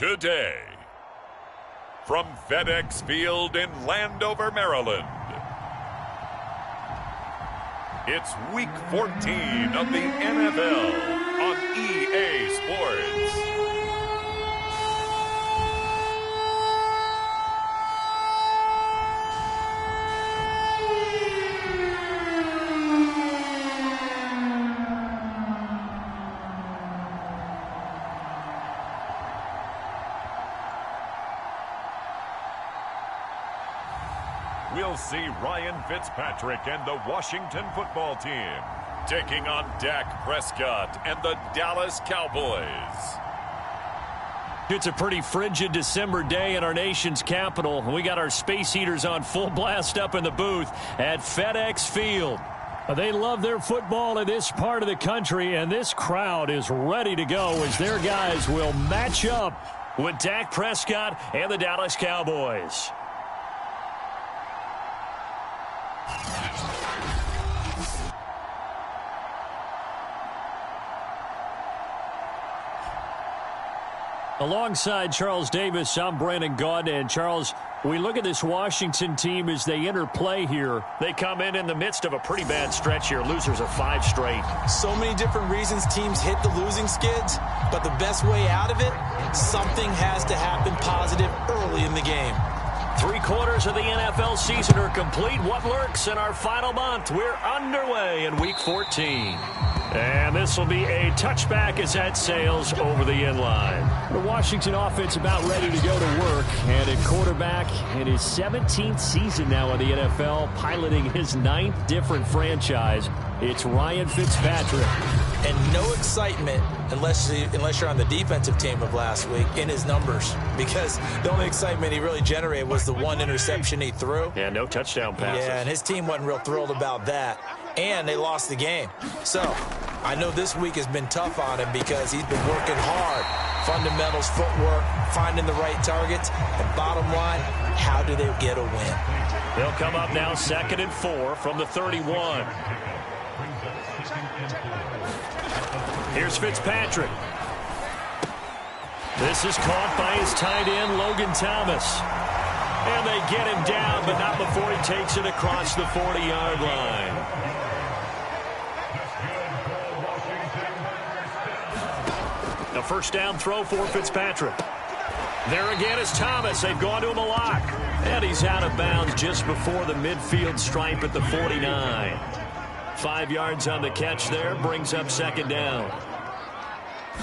today. From FedEx Field in Landover, Maryland, it's Week 14 of the NFL on EA Sports. We'll see Ryan Fitzpatrick and the Washington football team taking on Dak Prescott and the Dallas Cowboys. It's a pretty frigid December day in our nation's capital. We got our space heaters on full blast up in the booth at FedEx Field. They love their football in this part of the country, and this crowd is ready to go as their guys will match up with Dak Prescott and the Dallas Cowboys. Alongside Charles Davis, I'm Brandon Gaudin. And Charles, we look at this Washington team as they interplay here. They come in the midst of a pretty bad stretch here. Losers of 5 straight. So many different reasons teams hit the losing skids, but the best way out of it, something has to happen positive early in the game. 3 quarters of the NFL season are complete. What lurks in our final month? We're underway in Week 14. And this will be a touchback as that sails over the end line. The Washington offense about ready to go to work. And at quarterback in his 17th season now in the NFL, piloting his 9th different franchise, it's Ryan Fitzpatrick. And no excitement unless you're on the defensive team of last week in his numbers, because the only excitement he really generated was the 1 interception he threw. Yeah, no touchdown passes. Yeah, and his team wasn't real thrilled about that. And they lost the game. So I know this week has been tough on him because he's been working hard. Fundamentals, footwork, finding the right targets. And bottom line, how do they get a win? They'll come up now 2nd and 4 from the 31. Here's Fitzpatrick. This is caught by his tight end, Logan Thomas. And they get him down, but not before he takes it across the 40-yard line. A first down throw for Fitzpatrick. There again is Thomas. They've gone to him a lot. And he's out of bounds just before the midfield stripe at the 49. 5 yards on the catch there, brings up 2nd down.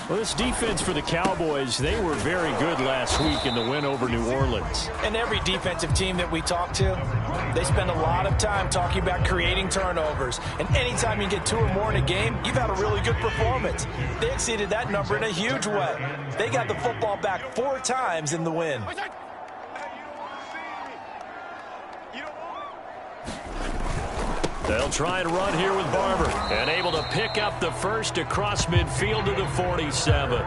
Well, this defense for the Cowboys, they were very good last week in the win over New Orleans. And every defensive team that we talk to, they spend a lot of time talking about creating turnovers. And anytime you get 2 or more in a game, you've had a really good performance. They exceeded that number in a huge way. They got the football back 4 times in the win. They'll try and run here with Barber. And able to pick up the first across midfield to the 47.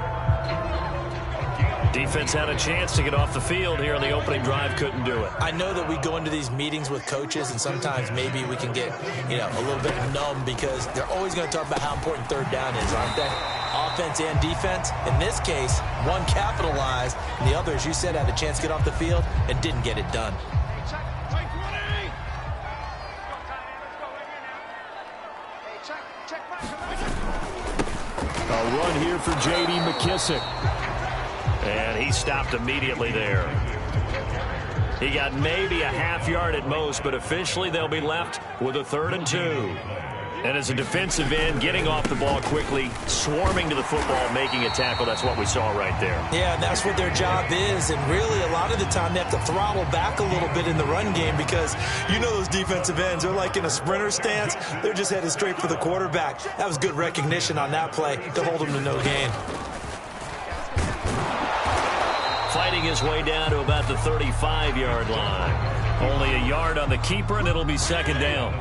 Defense had a chance to get off the field here on the opening drive. Couldn't do it. I know that we go into these meetings with coaches, and sometimes maybe we can get, a little bit numb because they're always going to talk about how important 3rd down is, aren't they? Offense and defense. In this case, one capitalized, and the other, as you said, had a chance to get off the field and didn't get it done. A run here for J.D. McKissick. And he stopped immediately there. He got maybe a half yard at most, but officially they'll be left with a 3rd and 2. And as a defensive end, getting off the ball quickly, swarming to the football, making a tackle, that's what we saw right there. Yeah, and that's what their job is. And really, a lot of the time, they have to throttle back a little bit in the run game because those defensive ends, they're like in a sprinter stance. They're just headed straight for the quarterback. That was good recognition on that play to hold them to no gain. Fighting his way down to about the 35-yard line. Only a yard on the keeper, and it'll be 2nd down.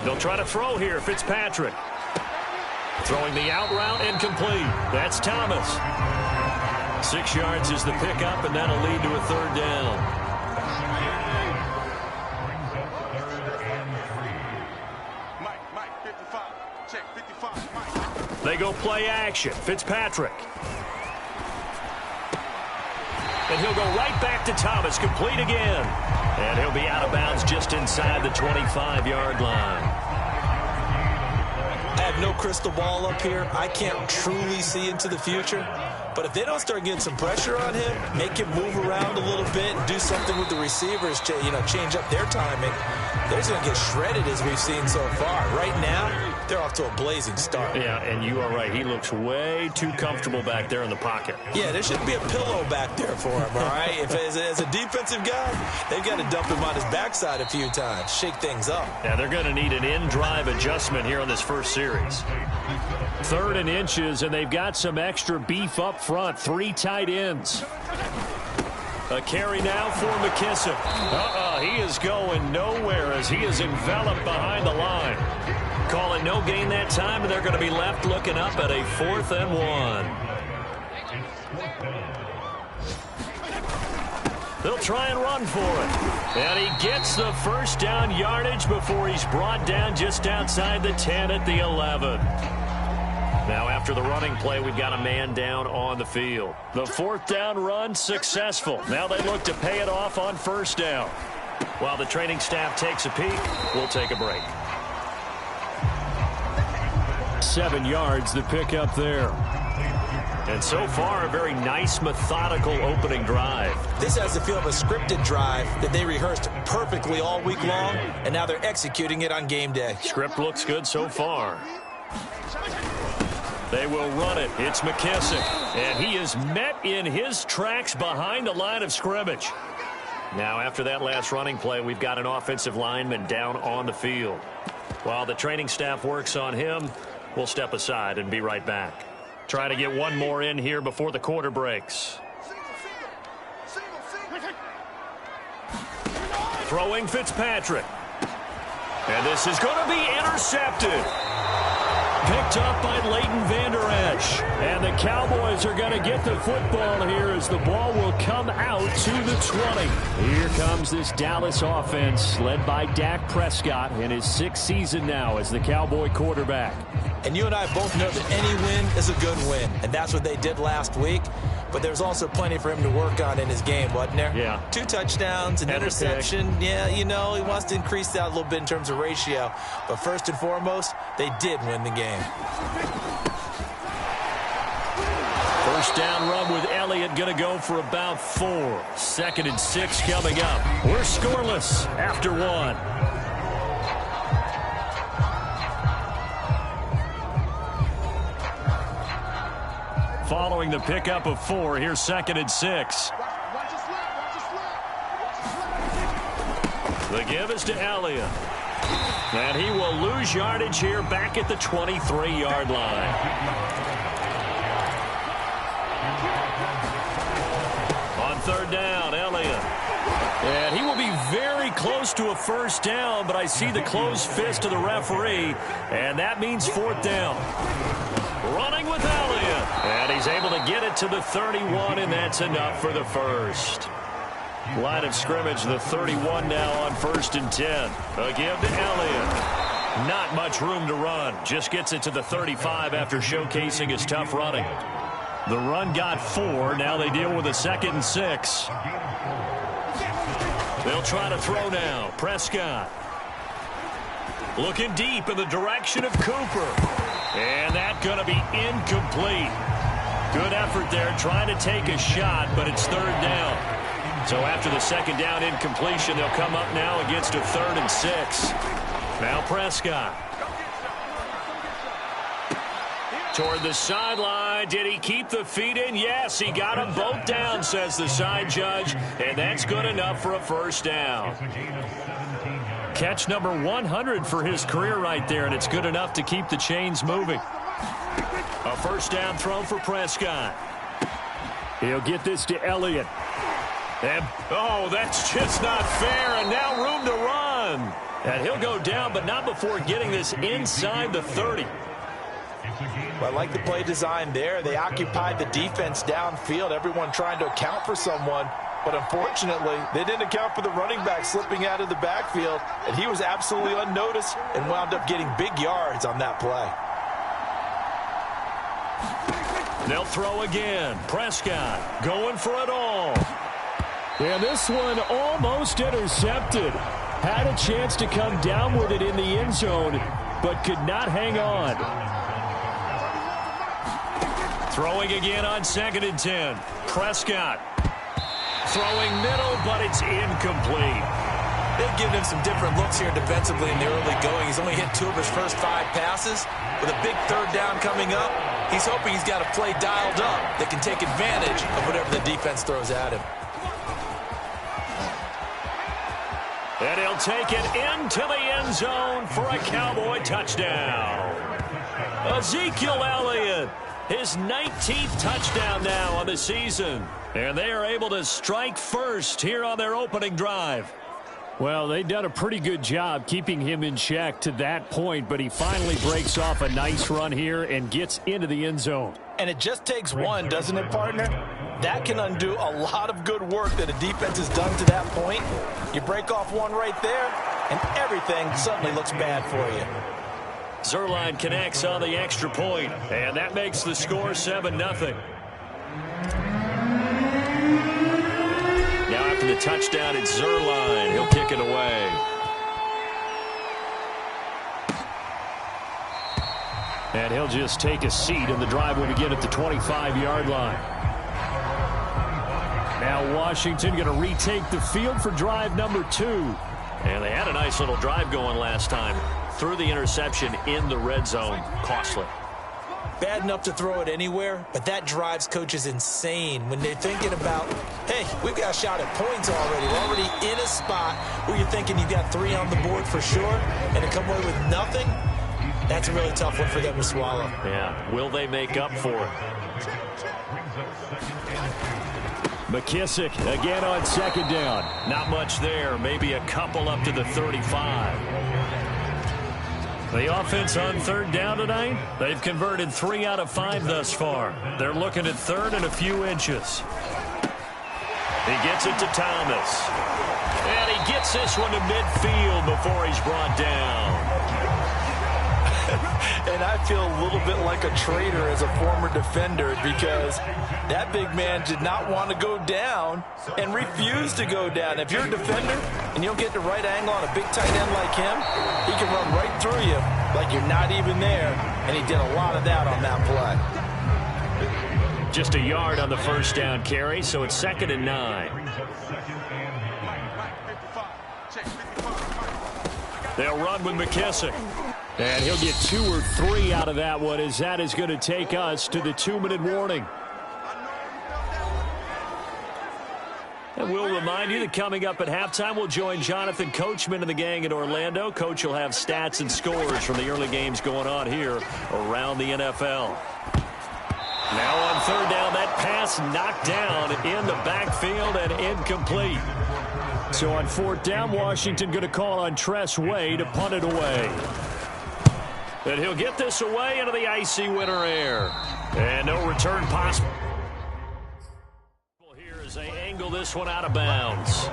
They'll try to throw here. Fitzpatrick. Throwing the out route incomplete. That's Thomas. 6 yards is the pickup, and that'll lead to a 3rd down. Mike, 55. Check, 55, Mike. They go play action. Fitzpatrick. And he'll go right back to Thomas, complete again. And he'll be out of bounds just inside the 25-yard line. I have no crystal ball up here. I can't truly see into the future. But if they don't start getting some pressure on him, make him move around a little bit and do something with the receivers, change up their timing, they're just going to get shredded as we've seen so far. Right now, they're off to a blazing start. Yeah, and you are right. He looks way too comfortable back there in the pocket. Yeah, there shouldn't be a pillow back there for him, all right? If as a defensive guy, they've got to dump him on his backside a few times, shake things up. Yeah, they're going to need an in-drive adjustment here on this first series. 3rd and inches, and they've got some extra beef up front. 3 tight ends. A carry now for McKissick. He is going nowhere as he is enveloped behind the line. Calling no gain that time, and they're going to be left looking up at a 4th and 1. They'll try and run for it. And he gets the first down yardage before he's brought down just outside the 10 at the 11. Now after the running play, we've got a man down on the field. The 4th down run successful. Now they look to pay it off on 1st down. While the training staff takes a peek, we'll take a break. 7 yards the pickup there. And so far, a very nice, methodical opening drive. This has the feel of a scripted drive that they rehearsed perfectly all week long, and now they're executing it on game day. Script looks good so far. They will run it. It's McKissick. And he is met in his tracks behind the line of scrimmage. Now, after that last running play, we've got an offensive lineman down on the field. While the training staff works on him, we'll step aside and be right back. Try to get one more in here before the quarter breaks. Throwing Fitzpatrick. And this is going to be intercepted. Picked up by Leighton Vander Esch. And the Cowboys are going to get the football here as the ball will come out to the 20. Here comes this Dallas offense led by Dak Prescott in his 6th season now as the Cowboy quarterback. And you and I both know that any win is a good win. And that's what they did last week. But there's also plenty for him to work on in his game, wasn't there? Yeah. 2 touchdowns, an interception. Yeah, he wants to increase that a little bit in terms of ratio. But first and foremost, they did win the game. First down run with Elliott going to go for about 4. 2nd and 6 coming up. We're scoreless after 1. Following the pickup of 4, here's 2nd and 6. The give is to Elliott. And he will lose yardage here back at the 23-yard line. On 3rd down, Elliott. And he will be very close to a first down, but I see the closed fist of the referee, and that means 4th down. Running with Elliott. And he's able to get it to the 31, and that's enough for the first. Line of scrimmage, the 31 now on 1st and 10. A give to Elliott. Not much room to run. Just gets it to the 35 after showcasing his tough running. The run got 4. Now they deal with a 2nd and 6. They'll try to throw now. Prescott. Looking deep in the direction of Cooper. And that's going to be incomplete. Good effort there trying to take a shot, but it's 3rd down. So after the 2nd down incompletion, they'll come up now against a 3rd and 6. Now Prescott. Toward the sideline. Did he keep the feet in? Yes, he got them both down, says the side judge. And that's good enough for a first down. Catch number 100 for his career right there, and it's good enough to keep the chains moving. A first down throw for Prescott. He'll get this to Elliott. And, that's just not fair, and now room to run. And he'll go down, but not before getting this inside the 30. Well, I like the play design there. They occupied the defense downfield, everyone trying to account for someone. But unfortunately, they didn't account for the running back slipping out of the backfield, and he was absolutely unnoticed and wound up getting big yards on that play. They'll throw again. Prescott going for it all. And this one almost intercepted. Had a chance to come down with it in the end zone, but could not hang on. Throwing again on 2nd and 10. Prescott throwing middle, but it's incomplete. They've given him some different looks here defensively in the early going. He's only hit 2 of his first 5 passes. With a big 3rd down coming up, he's hoping he's got a play dialed up that can take advantage of whatever the defense throws at him. And he'll take it into the end zone for a Cowboy touchdown. Ezekiel Elliott, his 19th touchdown now on the season. And they are able to strike first here on their opening drive. Well, they've done a pretty good job keeping him in check to that point, but he finally breaks off a nice run here and gets into the end zone. And it just takes one, doesn't it, partner? That can undo a lot of good work that a defense has done to that point. You break off one right there, and everything suddenly looks bad for you. Zuerlein connects on the extra point, and that makes the score 7-0. Now after the touchdown, it's Zuerlein. He'll kick it away. And he'll just take a seat, and the drive will begin at the 25-yard line. Now Washington going to retake the field for drive number 2. And they had a nice little drive going last time. Threw the interception in the red zone. Costly. Bad enough to throw it anywhere, but that drives coaches insane when they're thinking about, hey, we've got a shot at points already. We're already in a spot where you're thinking you've got 3 on the board for sure, and to come away with nothing, that's a really tough one for them to swallow. Yeah, will they make up for it? McKissick again on 2nd down. Not much there. Maybe a couple up to the 35. The offense on 3rd down tonight, they've converted 3 out of 5 thus far. They're looking at 3rd and a few inches. He gets it to Thomas. And he gets this one to midfield before he's brought down. And I feel a little bit like a traitor as a former defender because that big man did not want to go down and refused to go down. If you're a defender and you don't get the right angle on a big tight end like him, he can run right through you like you're not even there, and he did a lot of that on that play. Just a yard on the 1st down carry, so it's 2nd and 9. They'll run with McKissick. And he'll get 2 or 3 out of that one, as that is going to take us to the 2-minute warning. And we'll remind you that coming up at halftime, we'll join Jonathan Coachman and the gang in Orlando. Coach will have stats and scores from the early games going on here around the NFL. Now on 3rd down, that pass knocked down in the backfield and incomplete. So on 4th down, Washington going to call on Tress Way to punt it away. And he'll get this away into the icy winter air. And no return possible. Here as they angle this one out of bounds.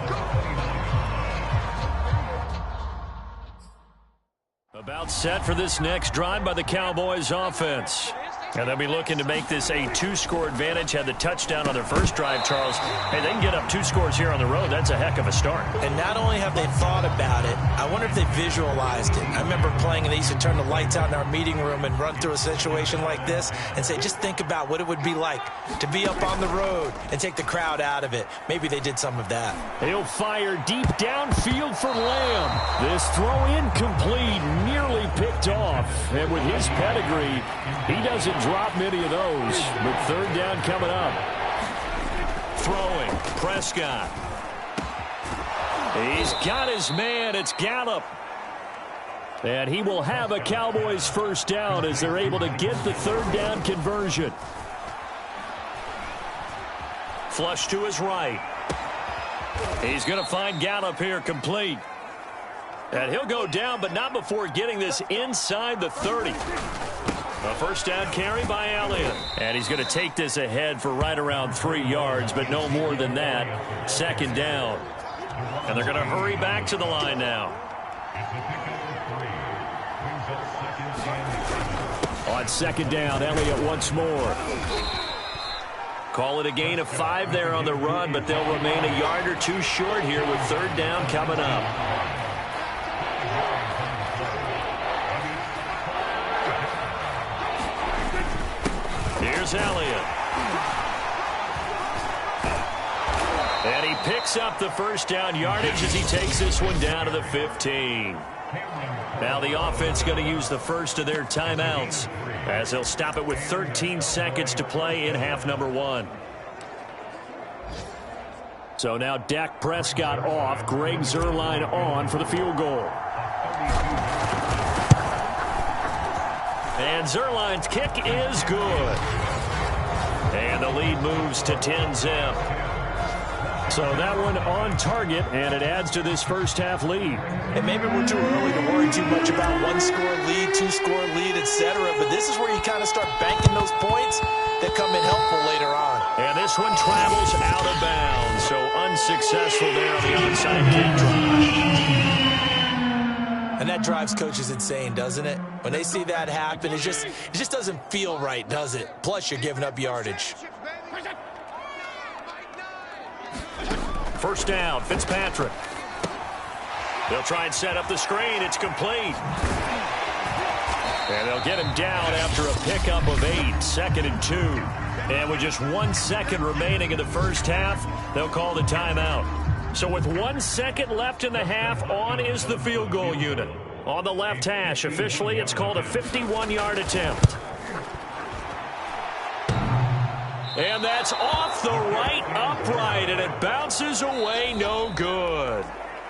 About set for this next drive by the Cowboys offense. And they'll be looking to make this a 2-score advantage. Had the touchdown on their first drive, Charles. Hey, they can get up 2 scores here on the road. That's a heck of a start. And not only have they thought about it, I wonder if they visualized it. I remember playing, and they used to turn the lights out in our meeting room and run through a situation like this and say, just think about what it would be like to be up on the road and take the crowd out of it. Maybe they did some of that. He'll fire deep downfield for Lamb. This throw incomplete, nearly picked off. And with his pedigree, he doesn't drop many of those, but 3rd down coming up. Throwing, Prescott. He's got his man. It's Gallup. And he will have a Cowboys 1st down as they're able to get the 3rd down conversion. Flush to his right. He's going to find Gallup here complete. And he'll go down, but not before getting this inside the 30. A 1st down carry by Elliott. And he's going to take this ahead for right around 3 yards, but no more than that. 2nd down. And they're going to hurry back to the line now. On second down, Elliott once more. Call it a gain of 5 there on the run, but they'll remain a yard or 2 short here with third down coming up. Here's Elliott. And he picks up the first down yardage as he takes this one down to the 15. Now the offense going to use the first of their timeouts as they'll stop it with 13 seconds to play in half number 1. So now Dak Prescott off, Greg Zuerlein on for the field goal. And Zuerlein's kick is good. And the lead moves to 10-zip. So that one on target, and it adds to this first half lead. And maybe we're too early to worry too much about 1-score lead, 2-score lead, etc. But this is where you kind of start banking those points that come in helpful later on. And this one travels out of bounds, so unsuccessful there on the onside kick drive. And that drives coaches insane, doesn't it? When they see that happen, it just doesn't feel right, does it? Plus, you're giving up yardage. First down, Fitzpatrick. They'll try and set up the screen. It's complete. And they'll get him down after a pickup of 8, 2nd and 2. And with just 1 second remaining in the first half, they'll call the timeout. So with 1 second left in the half, on is the field goal unit. On the left hash, officially, it's called a 51-yard attempt. And that's off the right upright, and it bounces away no good.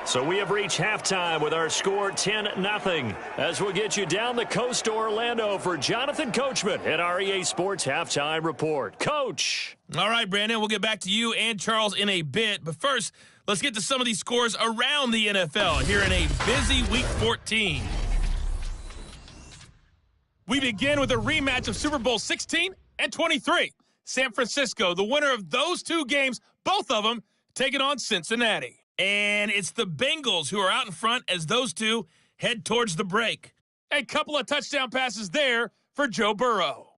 So we have reached halftime with our score 10-0. As we'll get you down the coast to Orlando for Jonathan Coachman at our EA Sports Halftime Report. Coach. All right, Brandon, we'll get back to you and Charles in a bit. But first, let's get to some of these scores around the NFL here in a busy Week 14. We begin with a rematch of Super Bowl 16 and 23. San Francisco, the winner of those 2 games, both of them taking on Cincinnati. And it's the Bengals who are out in front as those 2 head towards the break. A couple of touchdown passes there for Joe Burrow.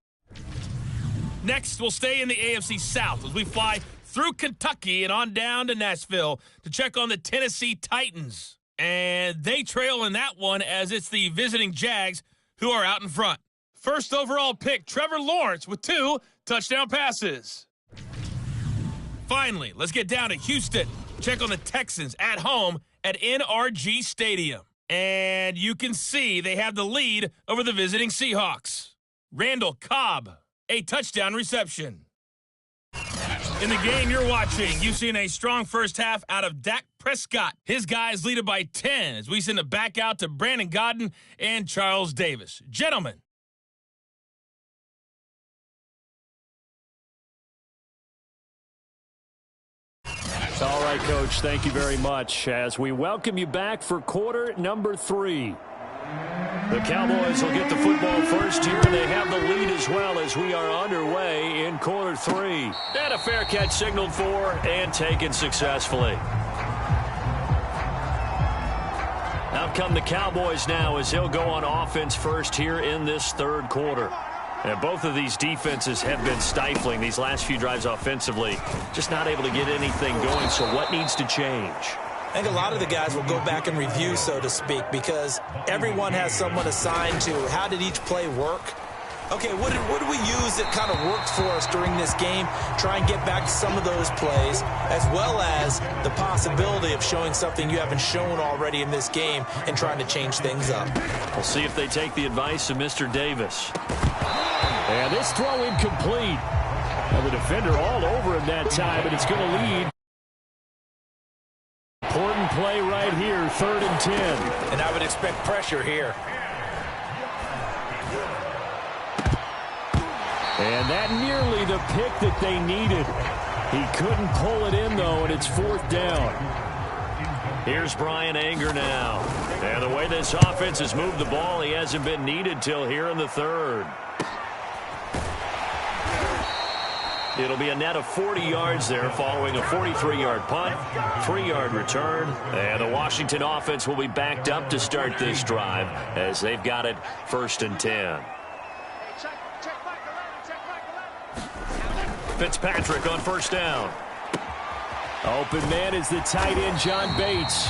Next, we'll stay in the AFC South as we fly through Kentucky and on down to Nashville to check on the Tennessee Titans. And they trail in that one as it's the visiting Jags who are out in front. First overall pick, Trevor Lawrence with 2 touchdown passes. Finally, let's get down to Houston. Check on the Texans at home at NRG Stadium. And you can see they have the lead over the visiting Seahawks. Randall Cobb, a touchdown reception. In the game you're watching, you've seen a strong first half out of Dak Prescott. His guys lead it by 10 as we send it back out to Brandon Godden and Charles Davis. Gentlemen. All right, Coach, thank you very much as we welcome you back for quarter number 3. The Cowboys will get the football first here. They have the lead as well as we are underway in quarter 3. And a fair catch signaled for and taken successfully. Out come the Cowboys now as they'll go on offense first here in this third quarter. And both of these defenses have been stifling these last few drives offensively. Just not able to get anything going, so what needs to change? I think a lot of the guys will go back and review, so to speak, because everyone has someone assigned to how did each play work. Okay, what did we use that kind of worked for us during this game? Try and get back to some of those plays, as well as the possibility of showing something you haven't shown already in this game and trying to change things up. We'll see if they take the advice of Mr. Davis. And this throw incomplete. Well, the defender all over him that time, but it's going to lead. Important play right here, 3rd and 10. And I would expect pressure here. And that nearly the pick that they needed. He couldn't pull it in, though, and it's 4th down. Here's Brian Anger now. And the way this offense has moved the ball, he hasn't been needed till here in the 3rd. It'll be a net of 40 yards there following a 43-yard punt, 3-yard return. And the Washington offense will be backed up to start this drive as they've got it 1st and 10. Fitzpatrick on first down. Open man is the tight end, John Bates.